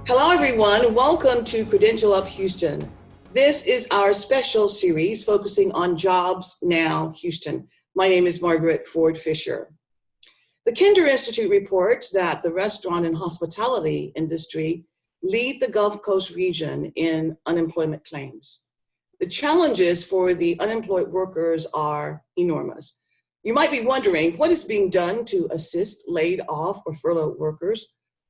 Hello, everyone. Welcome to Credential Up Houston. This is our special series focusing on Jobs Now Houston. My name is Margaret Ford Fisher. The Kinder Institute reports that the restaurant and hospitality industry lead the Gulf Coast region in unemployment claims. The challenges for the unemployed workers are enormous. You might be wondering what is being done to assist laid off or furloughed workers.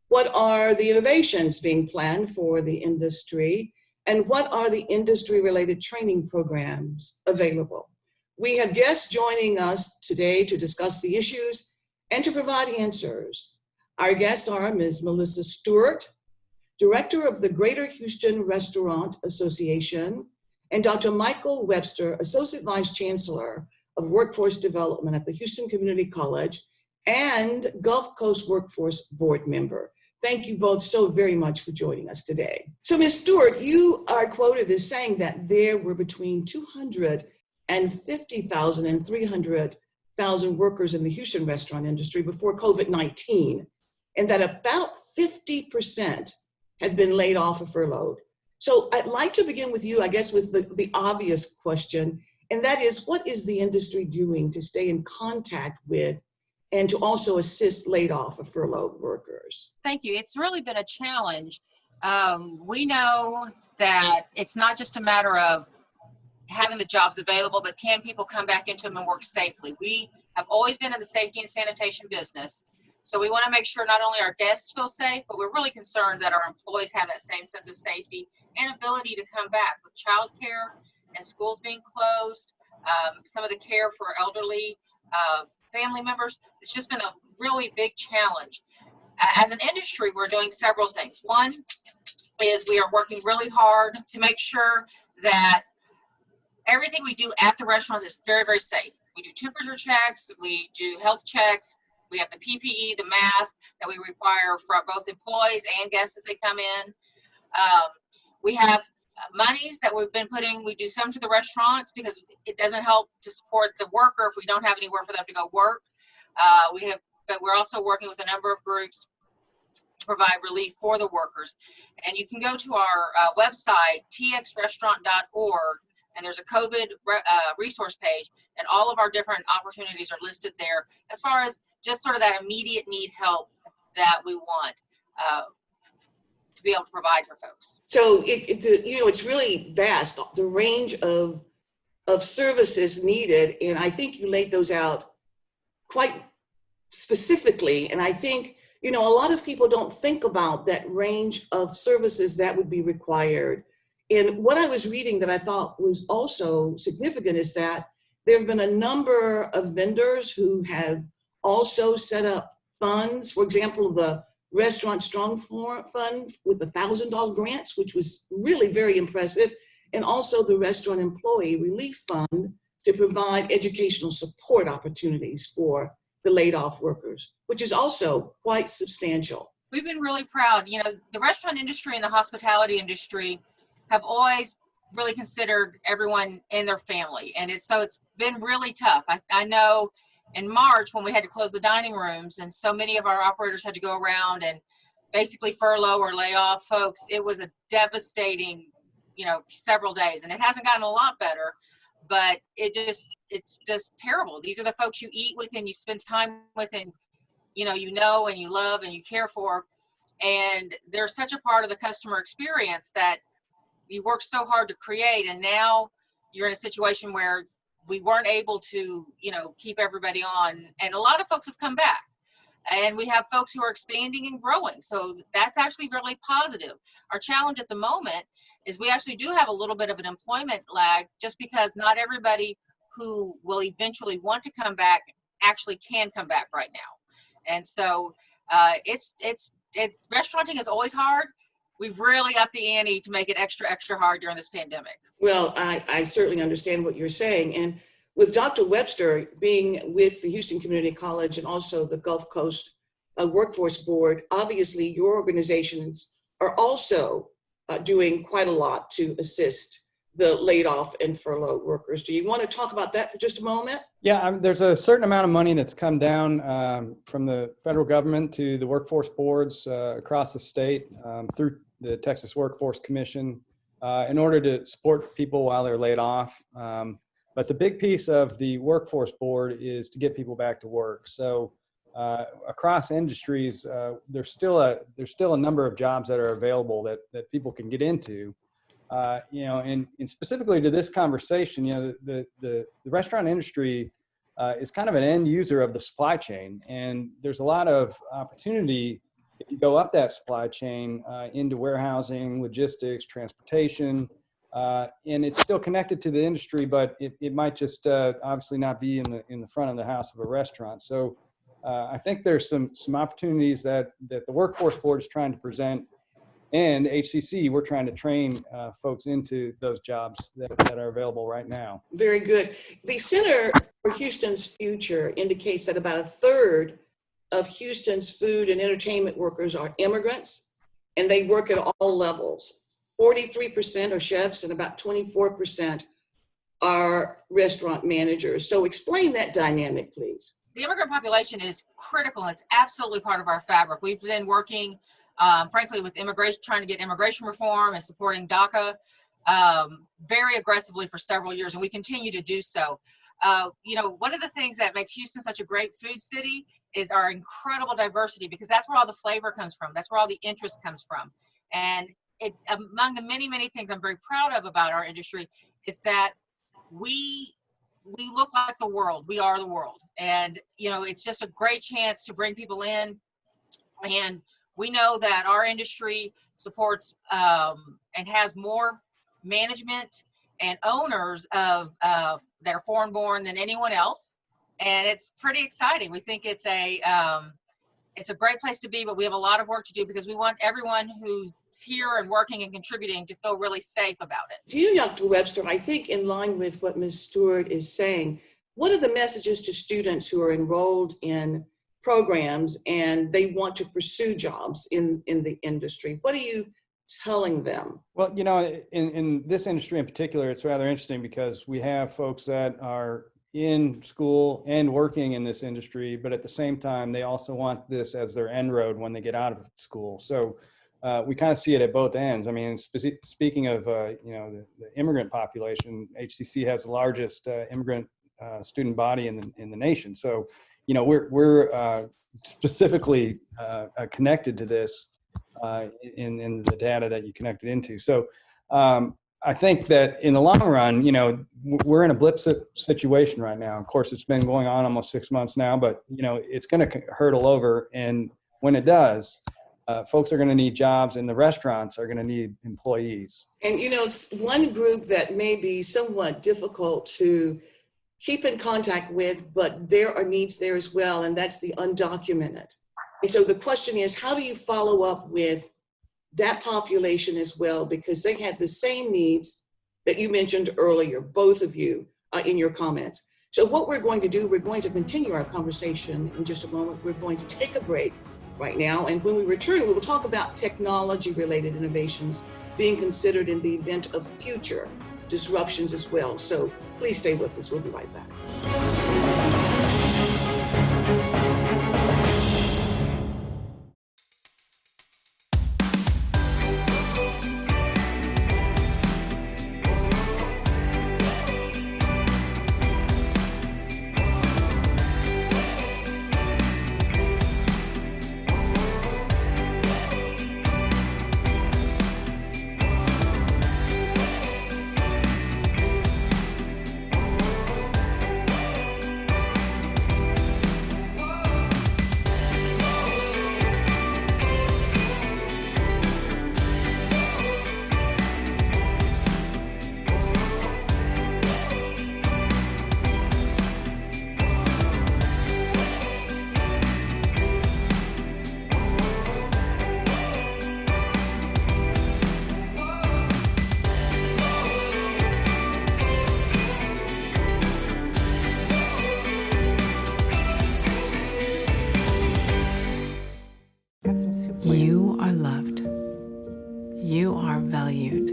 What are the innovations being planned for the industry? And what are the industry-related training programs available? We have guests joining us today to discuss the issues and to provide answers. Our guests are Ms. Melissa Stewart, Director of the Greater Houston Restaurant Association, and Dr. Michael Webster, Associate Vice Chancellor of Workforce Development at the Houston Community College and Gulf Coast Workforce Board member. Thank you both so very much for joining us today. So, Ms. Stewart, you are quoted as saying that there were between 250,000 and 300,000 workers in the Houston restaurant industry before COVID-19, and that about 50% had been laid off or furloughed. So I'd like to begin with you, I guess, with the obvious question, and that is, what is the industry doing to stay in contact with and to also assist laid off or furloughed workers? Thank you. It's really been a challenge. We know that it's not just a matter of having the jobs available, but can people come back into them and work safely? We have always been in the safety and sanitation business. So we want to make sure not only our guests feel safe, but we're really concerned that our employees have that same sense of safety and ability to come back with childcare and schools being closed, some of the care for elderly family members. It's just been a really big challenge. As an industry, we're doing several things. One is we are working really hard to make sure that everything we do at the restaurants is very, very safe. We do temperature checks, we do health checks, we have the PPE, the mask that we require for both employees and guests as they come in. We have monies that we've been putting, we do some to the restaurants because it doesn't help to support the worker if we don't have anywhere for them to go work. But we're also working with a number of groups to provide relief for the workers. And you can go to our website, txrestaurant.org, and there's a COVID resource page, and all of our different opportunities are listed there as far as just sort of that immediate need help that we want to be able to provide for folks. So it's really vast, the range of services needed, and I think you laid those out quite specifically. And I think, a lot of people don't think about that range of services that would be required. And what I was reading that I thought was also significant is that there have been a number of vendors who have also set up funds. For example, the Restaurant Strong Fund with $1,000 grants, which was really very impressive, and also the Restaurant Employee Relief Fund to provide educational support opportunities for the laid off workers, which is also quite substantial. We've been really proud. The restaurant industry and the hospitality industry have always really considered everyone in their family. And it's been really tough. I know in March when we had to close the dining rooms and so many of our operators had to go around and basically furlough or lay off folks, it was a devastating, several days. And it hasn't gotten a lot better, but it's just terrible. These are the folks you eat with and you spend time with and and you love and you care for. And they're such a part of the customer experience that you worked so hard to create, and now you're in a situation where we weren't able to, keep everybody on. And a lot of folks have come back, and we have folks who are expanding and growing. So that's actually really positive. Our challenge at the moment is we actually do have a little bit of an employment lag, just because not everybody who will eventually want to come back actually can come back right now. And so restauranting is always hard. We've really upped the ante to make it extra, extra hard during this pandemic. Well, I certainly understand what you're saying. And with Dr. Webster being with the Houston Community College and also the Gulf Coast Workforce Board, obviously your organizations are also doing quite a lot to assist the laid off and furloughed workers. Do you want to talk about that for just a moment? Yeah, there's a certain amount of money that's come down from the federal government to the workforce boards across the state through the Texas Workforce Commission in order to support people while they're laid off. But the big piece of the Workforce Board is to get people back to work. So across industries, there's still a number of jobs that are available that people can get into. And specifically to this conversation, the restaurant industry is kind of an end user of the supply chain, and there's a lot of opportunity if you go up that supply chain into warehousing, logistics, transportation, and it's still connected to the industry, but it might just obviously not be in the front of the house of a restaurant. So I think there's some opportunities that the Workforce Board is trying to present, and HCC, we're trying to train folks into those jobs that are available right now. Very good. The Center for Houston's Future indicates that about a third of Houston's food and entertainment workers are immigrants, and they work at all levels. 43% are chefs and about 24% are restaurant managers. So explain that dynamic, please. The immigrant population is critical, and it's absolutely part of our fabric. We've been working, frankly, with immigration, trying to get immigration reform and supporting DACA very aggressively for several years, and we continue to do so. One of the things that makes Houston such a great food city is our incredible diversity, because that's where all the flavor comes from. That's where all the interest comes from. And among the many, many things I'm very proud of about our industry is that we look like the world. We are the world. And, it's just a great chance to bring people in. And we know that our industry supports and has more management and owners of that are foreign born than anyone else. And it's pretty exciting. We think it's a great place to be, but we have a lot of work to do because we want everyone who's here and working and contributing to feel really safe about it. To you, Dr. Webster, I think in line with what Ms. Stewart is saying, what are the messages to students who are enrolled in programs and they want to pursue jobs in the industry? What are you telling them? Well, in this industry in particular, it's rather interesting because we have folks that are in school and working in this industry, but at the same time, they also want this as their end road when they get out of school. So we kind of see it at both ends. I mean, speaking of, the immigrant population, HCC has the largest immigrant student body in the nation. So, we're specifically connected to this in the data that you connected into. So I think that in the long run, we're in a blip situation right now. Of course, it's been going on almost 6 months now, but it's going to hurtle over. And when it does, folks are going to need jobs, and the restaurants are going to need employees. And it's one group that may be somewhat difficult to keep in contact with, but there are needs there as well, and that's the undocumented. And so the question is, how do you follow up with that population as well? Because they have the same needs that you mentioned earlier, both of you, in your comments. So what we're going to do, we're going to continue our conversation in just a moment. We're going to take a break right now, and when we return, we will talk about technology-related innovations being considered in the event of future disruptions as well. So please stay with us. We'll be right back. You are loved. You are valued.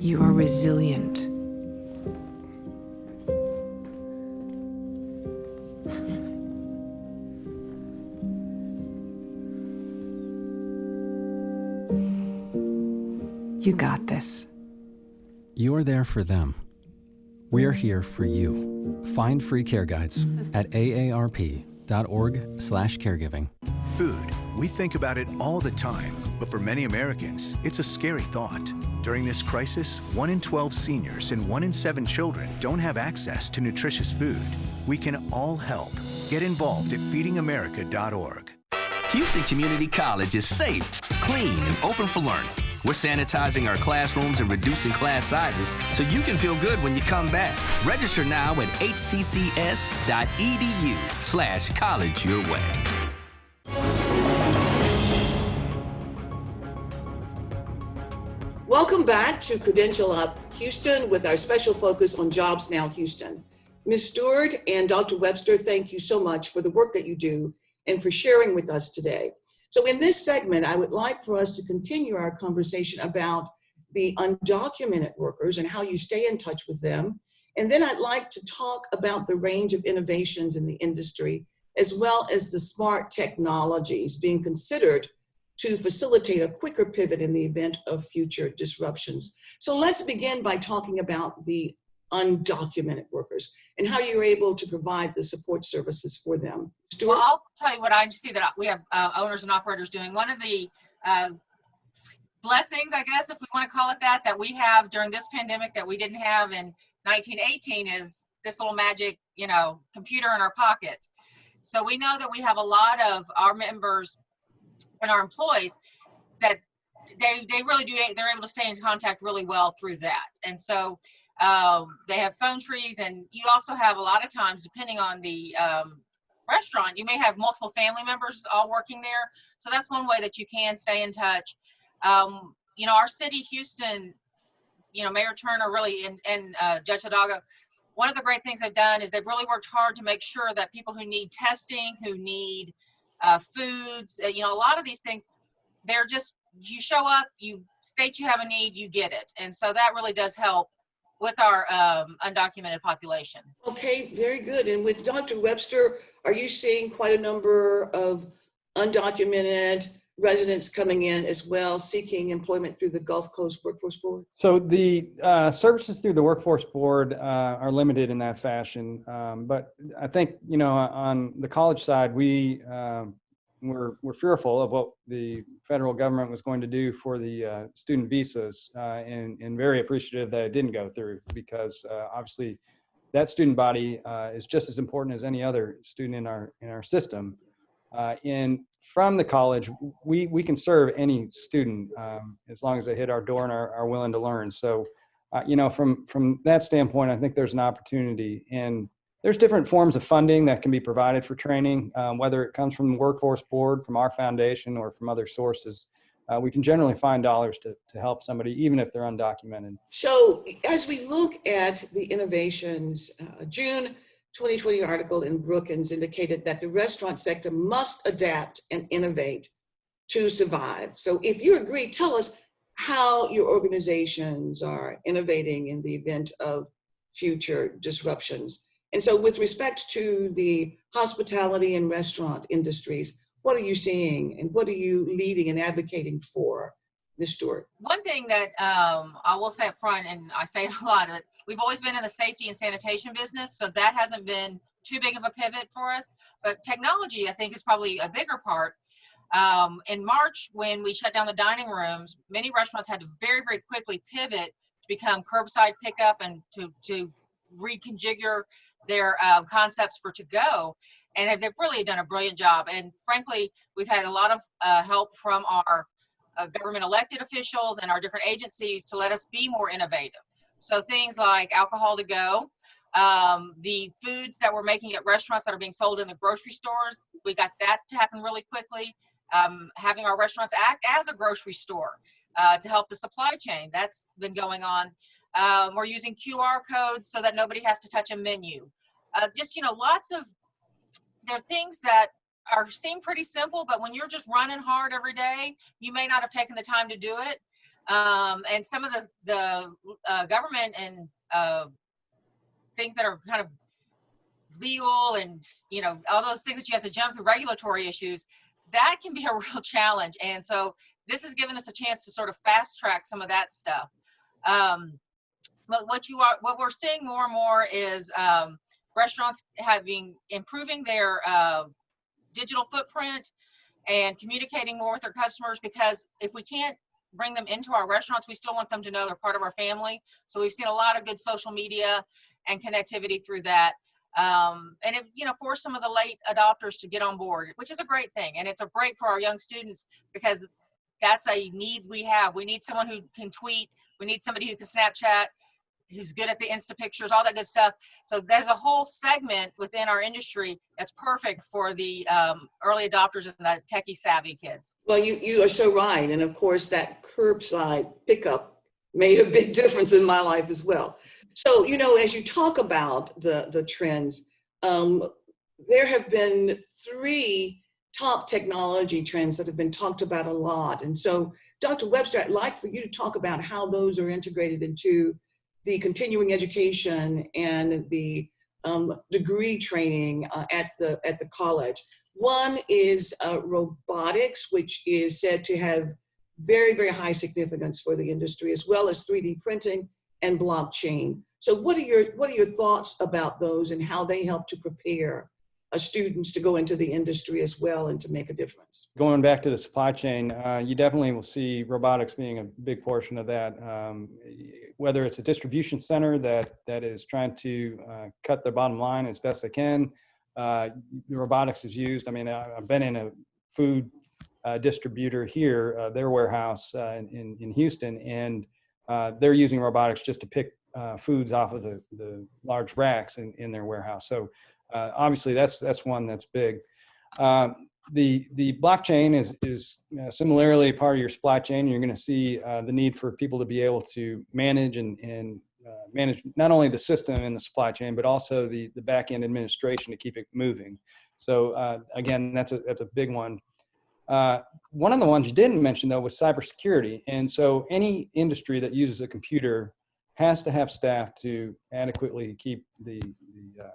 You are resilient. You got this. You're there for them. We're here for you. Find free care guides at aarp.org/caregiving. Food. We think about it all the time, but for many Americans, it's a scary thought. During this crisis, 1 in 12 seniors and 1 in 7 children don't have access to nutritious food. We can all help. Get involved at feedingamerica.org. Houston Community College is safe, clean, and open for learning. We're sanitizing our classrooms and reducing class sizes so you can feel good when you come back. Register now at hccs.edu/college your way. Welcome back to Credential Up Houston with our special focus on Jobs Now Houston. Ms. Stewart and Dr. Webster, thank you so much for the work that you do and for sharing with us today. So in this segment, I would like for us to continue our conversation about the undocumented workers and how you stay in touch with them. And then I'd like to talk about the range of innovations in the industry, as well as the smart technologies being considered to facilitate a quicker pivot in the event of future disruptions. So let's begin by talking about the undocumented workers and how you're able to provide the support services for them. Stewart? Well, I'll tell you what I see that we have owners and operators doing. One of the blessings, I guess, if we want to call it that we have during this pandemic that we didn't have in 1918 is this little magic, computer in our pockets. So we know that we have a lot of our members and our employees that they really do, they're able to stay in contact really well through that. And so they have phone trees, and you also have a lot of times, depending on the restaurant, you may have multiple family members all working there. So that's one way that you can stay in touch. Our city, Houston, Mayor Turner really and Judge Hidalgo, one of the great things they've done is they've really worked hard to make sure that people who need testing, who need foods, a lot of these things, they're just, you show up, you state you have a need, you get it. And so that really does help with our undocumented population. Okay, very good. And with Dr. Webster, are you seeing quite a number of undocumented residents coming in as well, seeking employment through the Gulf Coast Workforce Board? So the services through the Workforce Board are limited in that fashion. But I think, on the college side, we're fearful of what the federal government was going to do for the student visas, and very appreciative that it didn't go through, because obviously that student body is just as important as any other student in our system. And from the college, we can serve any student as long as they hit our door and are willing to learn. So, from that standpoint, I think there's an opportunity. And there's different forms of funding that can be provided for training, whether it comes from the Workforce Board, from our foundation, or from other sources. We can generally find dollars to help somebody, even if they're undocumented. So as we look at the innovations, June 2020 article in Brookings indicated that the restaurant sector must adapt and innovate to survive. So if you agree, tell us how your organizations are innovating in the event of future disruptions. And so with respect to the hospitality and restaurant industries, what are you seeing and what are you leading and advocating for, Ms. Stewart? One thing that I will say up front, and I say it a lot, we've always been in the safety and sanitation business, so that hasn't been too big of a pivot for us. But technology, I think, is probably a bigger part. In March, when we shut down the dining rooms, many restaurants had to very, very quickly pivot to become curbside pickup and to reconfigure their concepts for to-go. And they've really done a brilliant job. And frankly, we've had a lot of help from our government elected officials and our different agencies to let us be more innovative. So things like alcohol to go, the foods that we're making at restaurants that are being sold in the grocery stores, we got that to happen really quickly. Having our restaurants act as a grocery store to help the supply chain, that's been going on. We're using QR codes so that nobody has to touch a menu. There are things that seem pretty simple, but when you're just running hard every day, you may not have taken the time to do it. And some of the government and things that are kind of legal and all those things that you have to jump through, regulatory issues, that can be a real challenge. And so this has given us a chance to sort of fast track some of that stuff. But what we're seeing more and more is restaurants improving their digital footprint and communicating more with their customers, because if we can't bring them into our restaurants, we still want them to know they're part of our family. So we've seen a lot of good social media and connectivity through that. And it, forced some of the late adopters to get on board, which is a great thing. And it's a break for our young students, because that's a need we have. We need someone who can tweet. We need somebody who can Snapchat, who's good at the Insta pictures, all that good stuff. So there's a whole segment within our industry that's perfect for the early adopters and the techie savvy kids. Well, you are so right. And of course, that curbside pickup made a big difference in my life as well. So, as you talk about the trends, there have been 3 top technology trends that have been talked about a lot. And so, Dr. Webster, I'd like for you to talk about how those are integrated into the continuing education and the degree training at the college. One is robotics, which is said to have very, very high significance for the industry, as well as 3D printing and blockchain. So what are your thoughts about those and how they help to prepare students to go into the industry as well and to make a difference? Going back to the supply chain, you definitely will see robotics being a big portion of that. Whether it's a distribution center that is trying to cut their bottom line as best they can, robotics is used. I mean, I've been in a food distributor here, their warehouse in Houston, and they're using robotics just to pick foods off of the large racks in their warehouse. So obviously that's one that's big. The blockchain is similarly part of your supply chain. You're going to see the need for people to be able to manage and manage not only the system and the supply chain, but also the back end administration to keep it moving. So again, that's a big one. One of the ones you didn't mention though was cybersecurity. And so any industry that uses a computer has to have staff to adequately keep the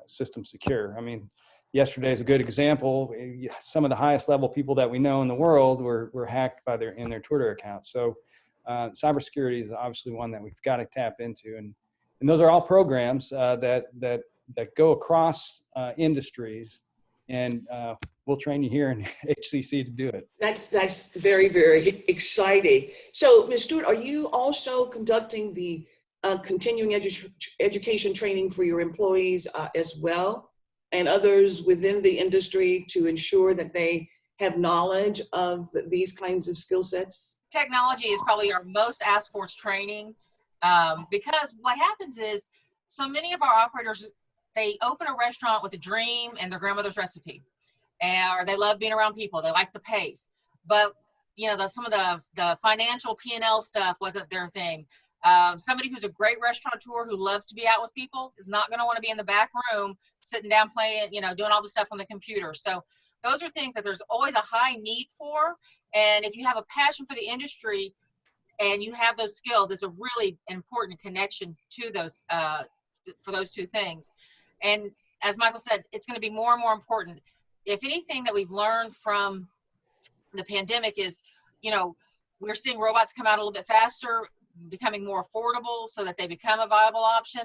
system secure. I mean, yesterday is a good example. Some of the highest level people that we know in the world were hacked in their Twitter accounts. So cybersecurity is obviously one that we've got to tap into. And those are all programs that go across industries. And we'll train you here in HCC to do it. That's very, very exciting. So, Ms. Stewart, are you also conducting the continuing education training for your employees as well, and others within the industry to ensure that they have knowledge of these kinds of skill sets? Technology is probably our most asked for training, because what happens is so many of our operators, they open a restaurant with a dream and their grandmother's recipe, or they love being around people. They like the pace, but some of the financial P&L stuff wasn't their thing. Somebody who's a great restaurateur who loves to be out with people is not going to want to be in the back room, sitting down playing, doing all the stuff on the computer. So those are things that there's always a high need for. And if you have a passion for the industry and you have those skills, it's a really important connection to those, for those 2 things. And as Michael said, it's going to be more and more important. If anything that we've learned from the pandemic is, we're seeing robots come out a little bit faster, becoming more affordable so that they become a viable option.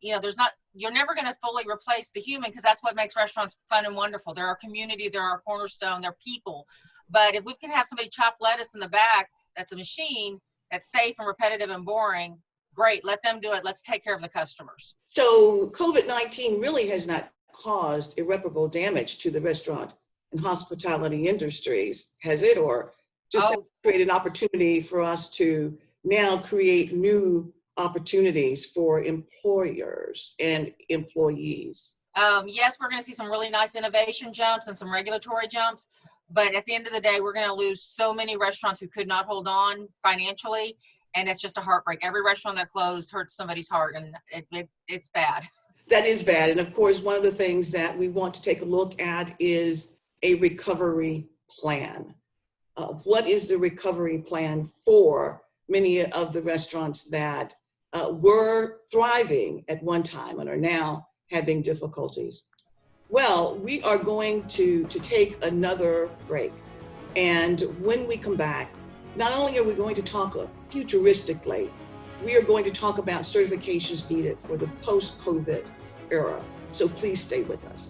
You're never going to fully replace the human, because that's what makes restaurants fun and wonderful. They're our community, they're our cornerstone, they're people. But if we can have somebody chop lettuce in the back, that's a machine, that's safe and repetitive and boring, great, let them do it. Let's take care of the customers. So COVID-19 really has not caused irreparable damage to the restaurant and hospitality industries, has it? Or just create an opportunity for us to now create new opportunities for employers and employees? Yes, we're going to see some really nice innovation jumps and some regulatory jumps, but at the end of the day, we're going to lose so many restaurants who could not hold on financially, and it's just a heartbreak. Every restaurant that closed hurts somebody's heart, and it's bad. That is bad. And of course, one of the things that we want to take a look at is a recovery plan. What is the recovery plan for many of the restaurants that were thriving at one time and are now having difficulties? Well, we are going to take another break. And when we come back, not only are we going to talk futuristically, we are going to talk about certifications needed for the post-COVID era. So please stay with us.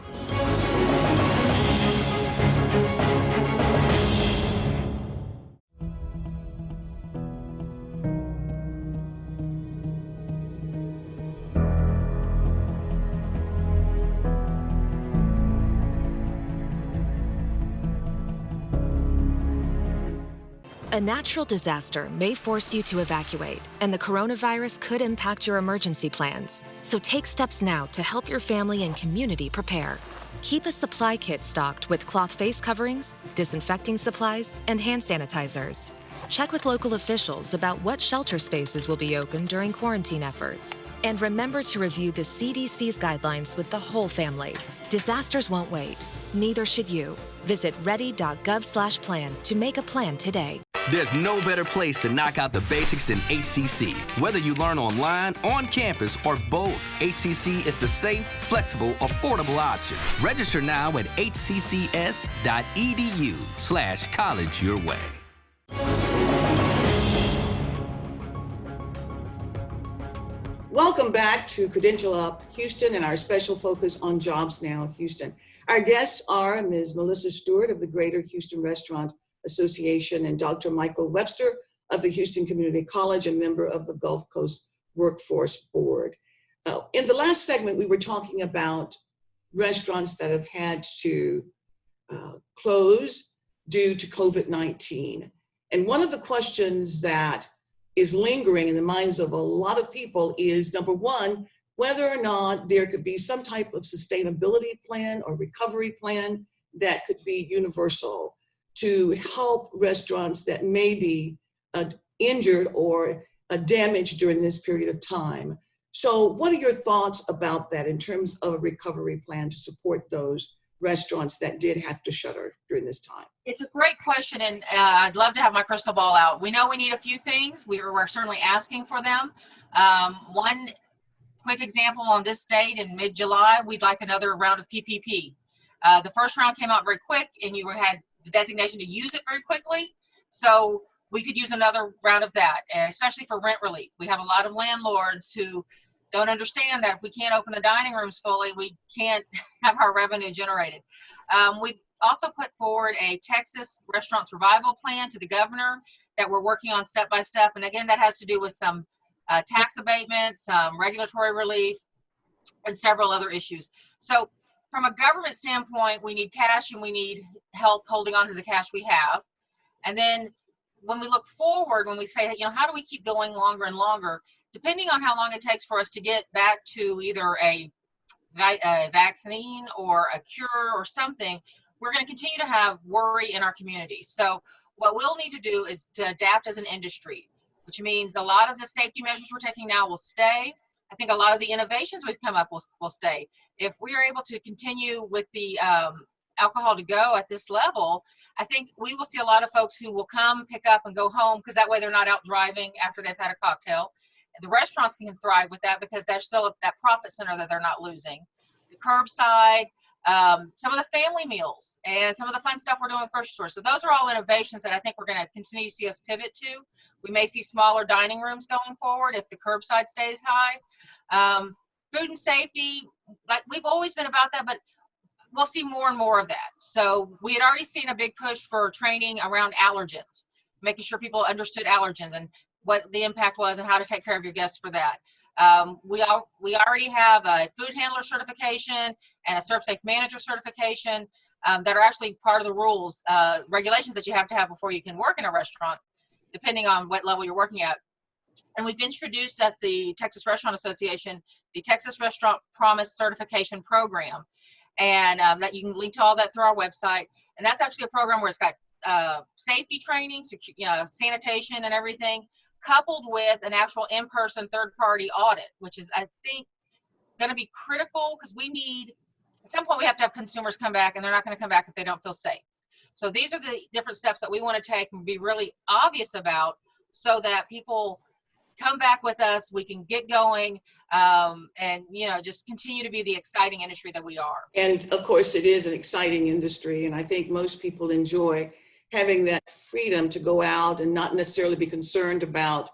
A natural disaster may force you to evacuate, and the coronavirus could impact your emergency plans. So take steps now to help your family and community prepare. Keep a supply kit stocked with cloth face coverings, disinfecting supplies, and hand sanitizers. Check with local officials about what shelter spaces will be open during quarantine efforts. And remember to review the CDC's guidelines with the whole family. Disasters won't wait. Neither should you. Visit ready.gov/plan to make a plan today. There's no better place to knock out the basics than HCC. Whether you learn online, on campus, or both, HCC is the safe, flexible, affordable option. Register now at hccs.edu/college your way. Welcome back to Credential Up Houston and our special focus on Jobs Now Houston. Our guests are Ms. Melissa Stewart of the Greater Houston Restaurant Association and Dr. Michael Webster of the Houston Community College, a member of the Gulf Coast Workforce Board. In the last segment, we were talking about restaurants that have had to close due to COVID-19. And one of the questions that is lingering in the minds of a lot of people is, number one, whether or not there could be some type of sustainability plan or recovery plan that could be universal to help restaurants that may be injured or damaged during this period of time. So what are your thoughts about that in terms of a recovery plan to support those restaurants that did have to shutter during this time? It's a great question, and I'd love to have my crystal ball out. We know we need a few things. We're certainly asking for them. One quick example, on this date in mid-July, we'd like another round of PPP. The first round came out very quick, and you had the designation to use it very quickly. So we could use another round of that, especially for rent relief. We have a lot of landlords who don't understand that if we can't open the dining rooms fully, we can't have our revenue generated. We also put forward a Texas restaurant survival plan to the governor that we're working on step by step. And again, that has to do with some tax abatements, some regulatory relief, and several other issues. So from a government standpoint, we need cash and we need help holding on to the cash we have. And then when we look forward, when we say, how do we keep going longer and longer, depending on how long it takes for us to get back to either a vaccine or a cure or something, we're going to continue to have worry in our community. So what we'll need to do is to adapt as an industry, which means a lot of the safety measures we're taking now will stay. I think a lot of the innovations we've come up will stay. If we are able to continue with the alcohol to go at this level, I think we will see a lot of folks who will come, pick up, and go home, because that way they're not out driving after they've had a cocktail. And the restaurants can thrive with that because there's still that profit center that they're not losing. The curbside, some of the family meals, and some of the fun stuff we're doing with grocery stores. So those are all innovations that I think we're going to continue to see us pivot to. We may see smaller dining rooms going forward if the curbside stays high. Food and safety, like we've always been about that, but we'll see more and more of that. So we had already seen a big push for training around allergens, making sure people understood allergens and what the impact was and how to take care of your guests for that. We already have a food handler certification and a Serve Safe Manager certification that are actually part of the rules, regulations that you have to have before you can work in a restaurant, depending on what level you're working at. And we've introduced at the Texas Restaurant Association the Texas Restaurant Promise Certification Program. And that you can link to all that through our website. And that's actually a program where it's got safety training, sanitation and everything, coupled with an actual in-person third-party audit, which is, I think, going to be critical because we need, at some point we have to have consumers come back, and they're not going to come back if they don't feel safe. So these are the different steps that we want to take and be really obvious about so that people come back with us. We can get going, and just continue to be the exciting industry that we are. And of course, it is an exciting industry, and I think most people enjoy having that freedom to go out and not necessarily be concerned about,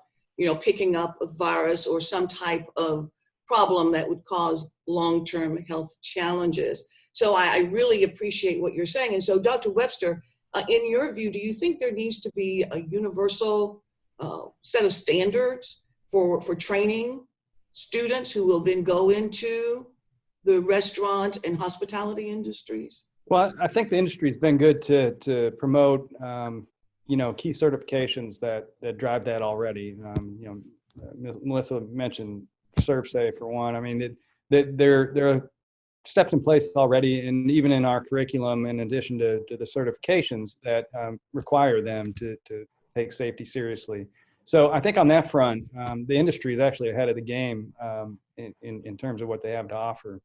picking up a virus or some type of problem that would cause long-term health challenges. So I really appreciate what you're saying. And so, Dr. Webster, in your view, do you think there needs to be a universal set of standards for training students who will then go into the restaurant and hospitality industries? Well, I think the industry's been good to promote, key certifications that drive that already. Melissa mentioned ServSafe for one. I mean, there are steps in place already, and even in our curriculum, in addition to the certifications that require them to take safety seriously. So I think on that front, the industry is actually ahead of the game in terms of what they have to offer.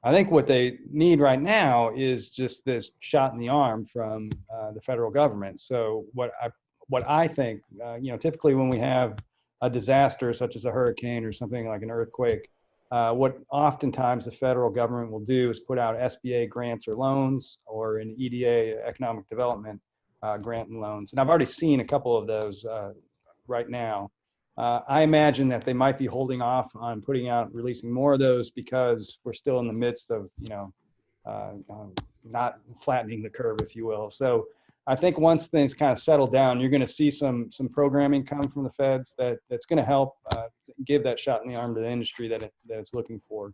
I think what they need right now is just this shot in the arm from the federal government. So what I think, typically when we have a disaster such as a hurricane or something like an earthquake, what oftentimes the federal government will do is put out SBA grants or loans, or an EDA, economic development grant and loans. And I've already seen a couple of those right now. I imagine that they might be holding off on releasing more of those because we're still in the midst of, not flattening the curve, if you will. So I think once things kind of settle down, you're going to see some programming come from the feds that's going to help give that shot in the arm to the industry that it's looking for.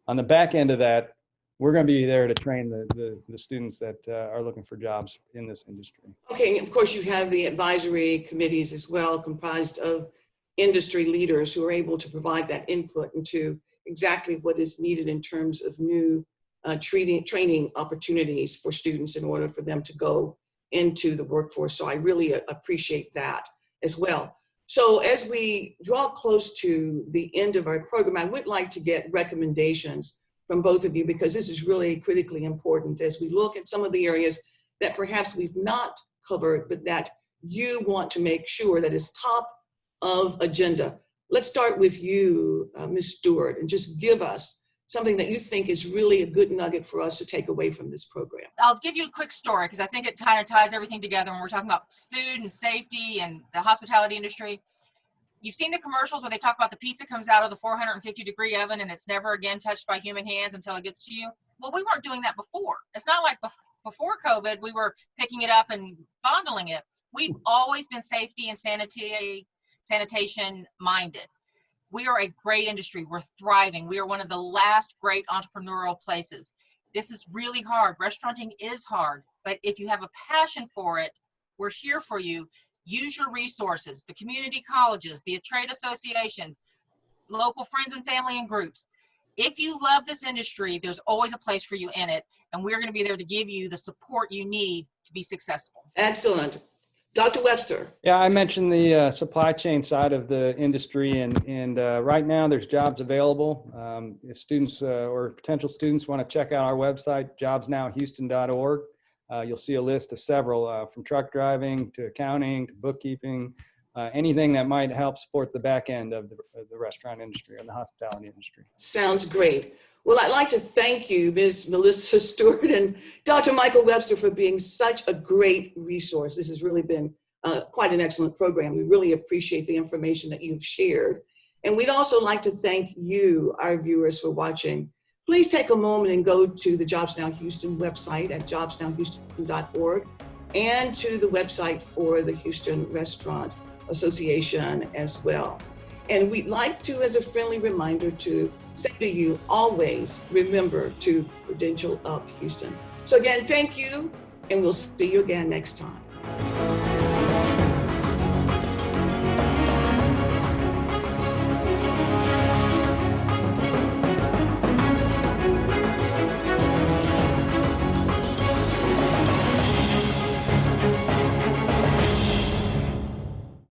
On the back end of that, we're going to be there to train the students that are looking for jobs in this industry. Okay, and of course you have the advisory committees as well, comprised of industry leaders who are able to provide that input into exactly what is needed in terms of new training opportunities for students in order for them to go into the workforce. So I really appreciate that as well. So as we draw close to the end of our program, I would like to get recommendations from both of you, because this is really critically important as we look at some of the areas that perhaps we've not covered, but that you want to make sure that is top of agenda. Let's start with you, Ms. Stewart, and just give us something that you think is really a good nugget for us to take away from this program. I'll give you a quick story because I think it kind of ties everything together when we're talking about food and safety and the hospitality industry. You've seen the commercials where they talk about the pizza comes out of the 450-degree oven and it's never again touched by human hands until it gets to you. Well, we weren't doing that before. It's not like before COVID, we were picking it up and fondling it. We've always been safety and sanitation minded. We are a great industry. We're thriving. We are one of the last great entrepreneurial places. This is really hard. Restauranting is hard, but if you have a passion for it, we're here for you. Use your resources, the community colleges, the trade associations, local friends and family and groups. If you love this industry, there's always a place for you in it, and we're going to be there to give you the support you need to be successful. Excellent. Dr. Webster. Yeah, I mentioned the supply chain side of the industry, and right now there's jobs available. If students or potential students want to check out our website, jobsnowhouston.org, you'll see a list of several, from truck driving to accounting to bookkeeping, anything that might help support the back end of the restaurant industry and the hospitality industry. Sounds great. Well, I'd like to thank you, Ms. Melissa Stewart and Dr. Michael Webster, for being such a great resource. This has really been quite an excellent program. We really appreciate the information that you've shared. And we'd also like to thank you, our viewers, for watching. Please take a moment and go to the Jobs Now Houston website at jobsnowhouston.org and to the website for the Houston Restaurant Association as well. And we'd like to, as a friendly reminder, to say to you, always remember to Credential Up Houston. So again, thank you, and we'll see you again next time.